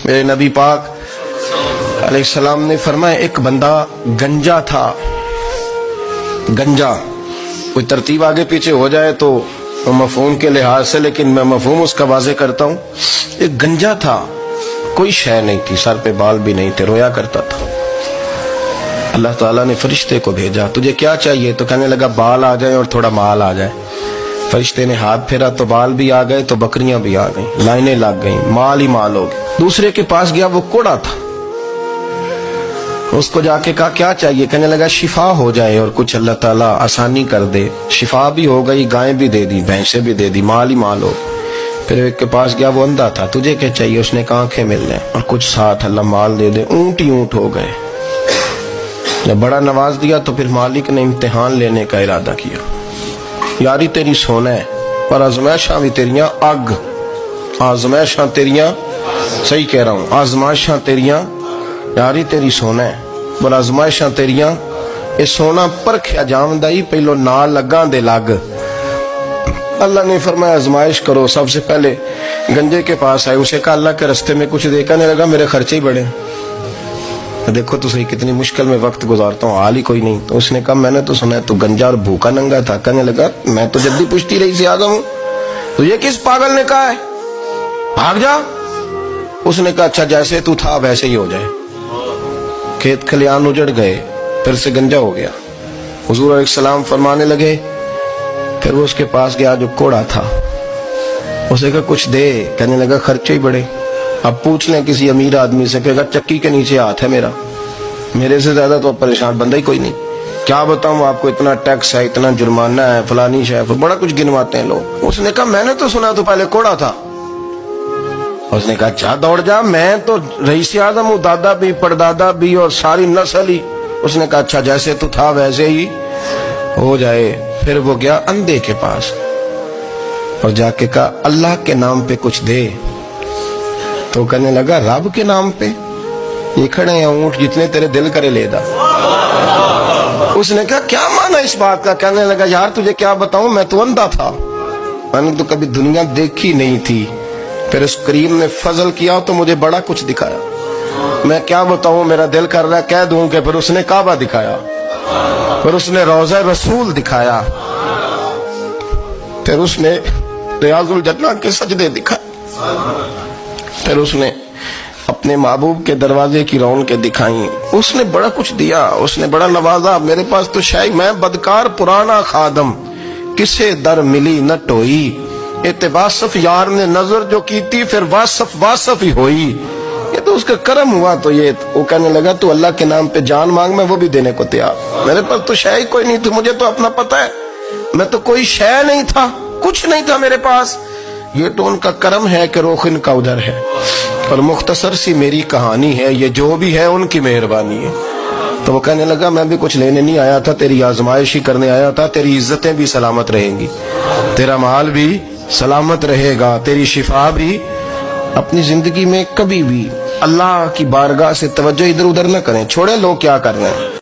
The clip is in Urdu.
میرے نبی پاک علیہ السلام نے فرمایا ایک بندہ گنجا تھا. گنجا کوئی ترتیب آگے پیچھے ہو جائے تو مفہوم کے لحاظ سے، لیکن میں مفہوم اس کا واضح کرتا ہوں. ایک گنجا تھا، کوئی شے نہیں تھی، سر پہ بال بھی نہیں تھے، رویا کرتا تھا. اللہ تعالیٰ نے فرشتے کو بھیجا، تجھے کیا چاہیے؟ تو کہنے لگا بال آ جائیں اور تھوڑا مال آ جائے. فرشتے نے ہاتھ پھیرا تو بال بھی آ گئے تو بکریاں بھی آ گئیں، لائنیں لگ گئیں، مال ہی مال ہو گئے. دوسرے کے پاس گیا، وہ کوڑا تھا. اس کو جا کے کہا کیا چاہیے؟ کہنے لگا شفا ہو جائے اور کچھ اللہ تعالیٰ آسانی کر دے. شفا بھی ہو گئی، گائیں بھی دے دی، بھینسیں بھی دے دی، مال ہی مال ہو. پھر ایک کے پاس گیا، وہ اندھا تھا، تجھے کیا چاہیے؟ اس نے کہا آنکھیں مل لیں اور کچھ ساتھ اللہ مال دے دے. اونٹ ہی اونٹ ہو گئے. جب بڑا نواز دیا تو پھر مالک نے امتحان لینے کا ارادہ کیا. یاری تیری سونا ہے اور آزمائشاں بھی تیریاں اگ. آزمائشاں تیریاں، صحیح کہہ رہا ہوں، آزمائشاں تیریاں، یاری تیری سونا ہے اور آزمائشاں تیریاں. یہ سونا پرکھیا جامدائی پہلو نال لگاں دے لگ. اللہ نے فرمایا آزمائش کرو. سب سے پہلے گنجے کے پاس آئے، اسے کہا اللہ کے رستے میں کچھ دے. کہنے لگا میرے خرچے ہی بڑے. دیکھو تو صحیح کتنی مشکل میں وقت گزارتا ہوں، حال ہی کوئی نہیں. تو اس نے کہا میں نے تو سنا ہے تو گنجا اور بھوکا ننگا تھا. کہنے لگا میں تو جلدی پشتی رہی سے آگا ہوں. تو یہ کس پاگل نے کہا ہے بھاگ جا؟ اس نے کہا اچھا جیسے تو تھا ویسے ہی ہو جائے. کھیت کھلیان اجڑ گئے، پھر سے گنجا ہو گیا. حضور علیہ السلام فرمانے لگے. پھر وہ اس کے پاس گیا جو کوڑا تھا، اسے کہا کچھ دے. کہنے لگا خرچے ہی بڑے. اب پوچھ لیں کسی امیر آدمی سے، کہے گا چکی کے نیچے ہاتھ ہے میرا، میرے سے زیادہ تو پریشان بندہ ہی کوئی نہیں. کیا بتاؤں آپ کو، اتنا ٹیکس ہے، اتنا جرمانہ ہے، فلانی شے، بڑا کچھ گنواتے ہیں لوگ. اس نے کہا میں نے تو سنا تو پہلے کوڑا تھا. اس نے کہا اچھا دوڑ جا، میں تو رئیس اعظم ہوں، دادا بھی پردادا بھی اور ساری نسل ہی. اس نے کہا اچھا جیسے تو تھا ویسے ہی ہو جائے. پھر وہ گیا اندھے کے پاس اور جا کے کہا اللہ کے نام پہ کچھ دے. تو کہنے لگا رب کے نام پہ؟ یہ کھڑے ہیں اونٹ، جتنے تیرے دل کرے لے دا. اس نے کہا کیا معنی اس بات کا؟ کہنے لگا یار تجھے کیا بتاؤں، میں تو اندھا تھا، میں نے تو کبھی دنیا دیکھی نہیں تھی. پھر اس کریم نے فضل کیا تو مجھے بڑا کچھ دکھایا. میں کیا بتاؤں، میرا دل کر رہا ہے کہہ دوں کہ پھر اس نے کعبہ دکھایا، پھر اس نے روضہ رسول دکھایا، پھر اس نے ریاض الجنہ کے سجدے دکھائے، پھر اس نے اپنے محبوب کے دروازے کی رونقیں دکھائیں. اس نے بڑا کچھ دیا، اس نے بڑا نوازا. میرے پاس تو شاید میں بدکار پرانا خادم، کسے در ملی نہ ٹوئی. واصف یار نے نظر جو کی تھی پھر واصف ہی ہوئی. یہ تو اس کا کرم ہوا. تو یہ وہ کہنے لگا تو اللہ کے نام پہ جان مانگ، میں وہ بھی دینے کو تیار. میرے پاس تو شے ہی کوئی نہیں تھی، مجھے تو اپنا پتہ ہے، میں تو کوئی شے نہیں تھا، کچھ نہیں تھا میرے پاس. یہ تو ان کا کرم ہے کہ رخ ان کا ادھر ہے. اور مختصر سی میری کہانی ہے، یہ جو بھی ہے ان کی مہربانی ہے. تو وہ کہنے لگا میں بھی کچھ لینے نہیں آیا تھا، تیری آزمائش ہی کرنے آیا تھا. تیری عزتیں بھی سلامت رہیں گی، تیرا مال بھی سلامت رہے گا، تیری شفا بھی. اپنی زندگی میں کبھی بھی اللہ کی بارگاہ سے توجہ ادھر ادھر نہ کریں. چھوڑیں لوگ کیا کر رہے ہیں،